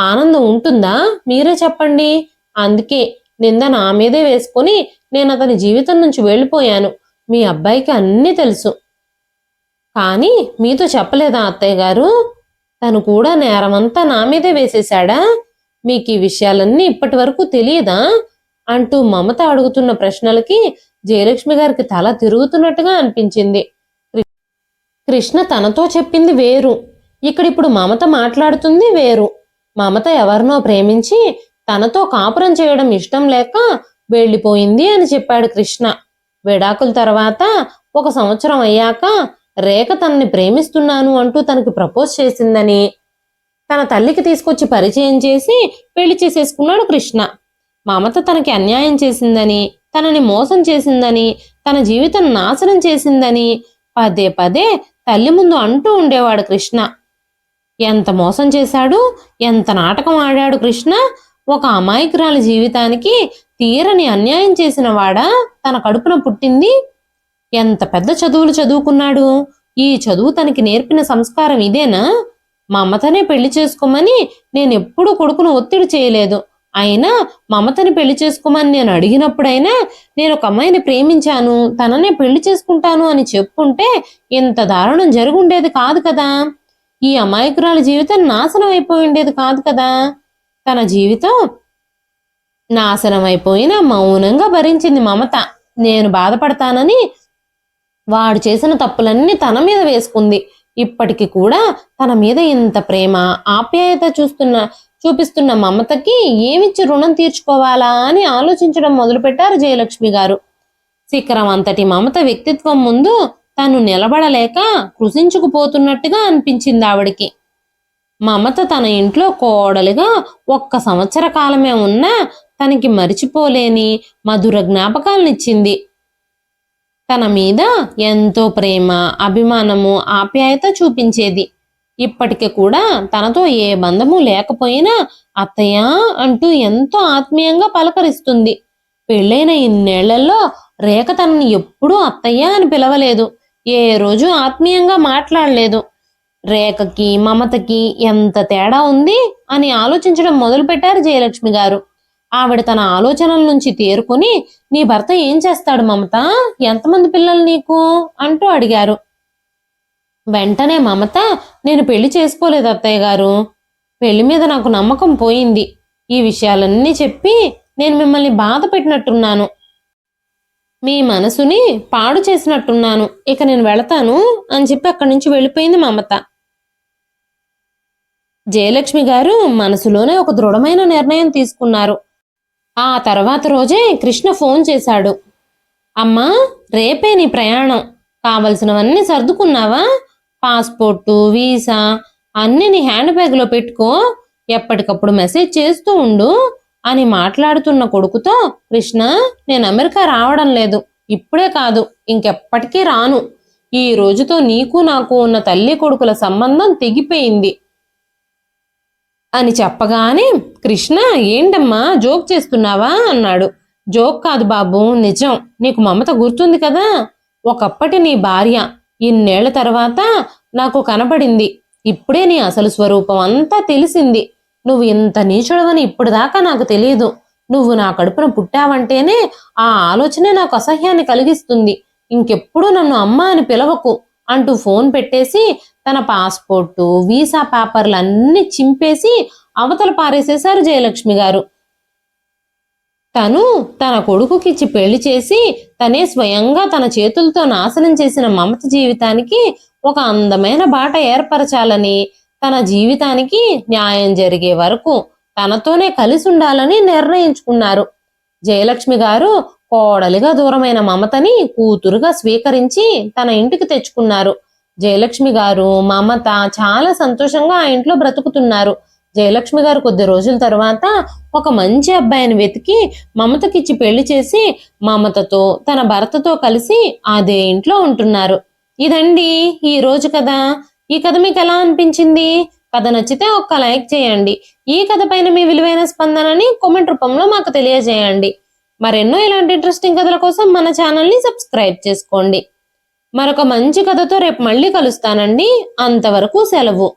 ఆనందం ఉంటుందా? మీరే చెప్పండి. అందుకే నింద నా మీదే వేసుకొని నేను అతని జీవితం నుంచి వెళ్ళిపోయాను. మీ అబ్బాయికి అన్నీ తెలుసు. కానీ మీతో చెప్పలేదా అత్తయ్య గారు? తను కూడా నేరమంతా నా మీదే వేసేశాడా? మీకు ఈ విషయాలన్నీ ఇప్పటి వరకు తెలియదా అంటూ మమత అడుగుతున్న ప్రశ్నలకి జయలక్ష్మి గారికి తల తిరుగుతున్నట్టుగా అనిపించింది. కృష్ణ తనతో చెప్పింది వేరు, ఇక్కడిప్పుడు మమత మాట్లాడుతుంది వేరు. మమత ఎవరినో ప్రేమించి తనతో కాపురం చేయడం ఇష్టం లేక వెళ్ళిపోయింది అని చెప్పాడు కృష్ణ. విడాకుల తర్వాత 1 సంవత్సరం అయ్యాక రేఖ తనని ప్రేమిస్తున్నాను అంటూ తనకి ప్రపోజ్ చేసిందని తన తల్లికి తీసుకొచ్చి పరిచయం చేసి పెళ్లి చేసేసుకున్నాడు కృష్ణ. మమత తనకి అన్యాయం చేసిందని, తనని మోసం చేసిందని, తన జీవితం నాశనం చేసిందని పదే పదే తల్లి ముందు అంటూ ఉండేవాడు కృష్ణ. ఎంత మోసం చేశాడు, ఎంత నాటకం ఆడాడు కృష్ణ. ఒక అమాయకురాలి జీవితానికి తీరని అన్యాయం చేసిన వాడా తన కడుపున పుట్టింది. ఎంత పెద్ద చదువులు చదువుకున్నాడు. ఈ చదువు తనకి నేర్పిన సంస్కారం ఇదేనా? మమతనే పెళ్లి చేసుకోమని నేనెప్పుడూ కొడుకును ఒత్తిడి చేయలేదు. అయినా మమతని పెళ్లి చేసుకోమని నేను అడిగినప్పుడైనా నేను ఒక అమ్మాయిని ప్రేమించాను, తననే పెళ్లి చేసుకుంటాను అని చెప్పుంటే ఇంత దారుణం జరుగుండేది కాదు కదా. ఈ అమాయకురాలి జీవితం నాశనం అయిపోయి ఉండేది కాదు కదా. తన జీవితం నాశనం అయిపోయినా మౌనంగా భరించింది మమత. నేను బాధపడతానని వాడు చేసిన తప్పులన్నీ తన మీద వేసుకుంది. ఇప్పటికి కూడా తన మీద ఇంత ప్రేమ ఆప్యాయత చూపిస్తున్న మమతకి ఏమిచ్చి రుణం తీర్చుకోవాలా అని ఆలోచించడం మొదలుపెట్టారు జయలక్ష్మి గారు. శిఖరం అంతటి మమత వ్యక్తిత్వం ముందు తను నిలబడలేక కృషించుకుపోతున్నట్టుగా అనిపించింది ఆవిడికి. మమత తన ఇంట్లో కోడలిగా 1 సంవత్సర కాలమే ఉన్నా తనకి మరిచిపోలేని మధుర జ్ఞాపకాలనిచ్చింది. తన మీద ఎంతో ప్రేమ, అభిమానము, ఆప్యాయత చూపించేది. ఇప్పటికి కూడా తనతో ఏ బంధము లేకపోయినా అత్తయ్య అంటూ ఎంతో ఆత్మీయంగా పలకరిస్తుంది. పెళ్ళైన ఇన్నేళ్లలో రేఖ తనని ఎప్పుడూ అత్తయ్య అని పిలవలేదు. ఏ రోజు ఆత్మీయంగా మాట్లాడలేదు. రేఖకి మమతకి ఎంత తేడా ఉంది అని ఆలోచించడం మొదలుపెట్టారు జయలక్ష్మి గారు. ఆవిడ తన ఆలోచనల నుంచి తేరుకొని, నీ భర్త ఏం చేస్తాడు మమత, ఎంతమంది పిల్లలు నీకు అంటూ అడిగారు. వెంటనే మమత, నేను పెళ్లి చేసుకోలేదు అత్తయ్య గారు, పెళ్లి మీద నాకు నమ్మకం పోయింది. ఈ విషయాలన్నీ చెప్పి నేను మిమ్మల్ని బాధ పెట్టినట్టున్నాను, మీ మనసుని పాడు చేసినట్టున్నాను, ఇక నేను వెళతాను అని చెప్పి అక్కడి నుంచి వెళ్ళిపోయింది మమత. జయలక్ష్మి గారు మనసులోనే ఒక దృఢమైన నిర్ణయం తీసుకున్నారు. ఆ తర్వాత రోజే కృష్ణ ఫోన్ చేశాడు. అమ్మా, రేపే నీ ప్రయాణం, కావలసినవన్నీ సర్దుకున్నావా? పాస్పోర్టు, వీసా అన్నీ నీ హ్యాండ్ బ్యాగ్లో పెట్టుకో, ఎప్పటికప్పుడు మెసేజ్ చేస్తూ ఉండు అని మాట్లాడుతున్న కొడుకుతో, కృష్ణ, నేను అమెరికా రావడం లేదు, ఇప్పుడే కాదు ఇంకెప్పటికీ రాను. ఈ రోజుతో నీకు నాకు ఉన్న తల్లి కొడుకుల సంబంధం తెగిపోయింది అని చెప్పగానే, కృష్ణ ఏంటమ్మా జోక్ చేస్తున్నావా అన్నాడు. జోక్ కాదు బాబు, నిజం. నీకు మమత గుర్తుంది కదా, ఒకప్పటి నీ భార్య. ఇన్నేళ్ల తర్వాత నాకు కనపడింది. ఇప్పుడే నీ అసలు స్వరూపం అంతా తెలిసింది. నువ్వు ఇంత నీచుడవని ఇప్పుడు దాకా నాకు తెలియదు. నువ్వు నా కడుపున పుట్టావంటేనే ఆ ఆలోచనే నాకు అసహ్యాన్ని కలిగిస్తుంది. ఇంకెప్పుడు నన్ను అమ్మ అని పిలవకు అంటూ ఫోన్ పెట్టేసి తన పాస్పోర్టు, వీసా పేపర్లన్నీ చింపేసి అవతల పారేసేశారు జయలక్ష్మి గారు. తను తన కొడుకుకిచ్చి పెళ్లి చేసి తనే స్వయంగా తన చేతులతో నాశనం చేసిన మమత జీవితానికి ఒక అందమైన బాట ఏర్పరచాలని, తన జీవితానికి న్యాయం జరిగే వరకు తనతోనే కలిసి ఉండాలని నిర్ణయించుకున్నారు. జయలక్ష్మి గారు కోడలిగా దూరమైన మమతని కూతురుగా స్వీకరించి తన ఇంటికి తెచ్చుకున్నారు. జయలక్ష్మి గారు, మమత చాలా సంతోషంగా ఆ ఇంట్లో బ్రతుకుతున్నారు. జయలక్ష్మి గారు కొద్ది రోజుల తర్వాత ఒక మంచి అబ్బాయిని వెతికి మమతకిచ్చి పెళ్లి చేసి మమతతో తన భర్తతో కలిసి అదే ఇంట్లో ఉంటున్నారు. ఇదండి ఈ రోజు కథ. ఈ కథ మీకు ఎలా అనిపించింది? కథ నచ్చితే ఒక్క లైక్ చేయండి. ఈ కథ పైన మీ విలువైన స్పందనని కామెంట్ రూపంలో మాకు తెలియజేయండి. మరెన్నో ఇలాంటి ఇంట్రెస్టింగ్ కథల కోసం మన ఛానల్ని సబ్స్క్రైబ్ చేసుకోండి. మరొక మంచి కథతో రేపు మళ్ళీ కలుస్తానండి. అంతవరకు సెలవు.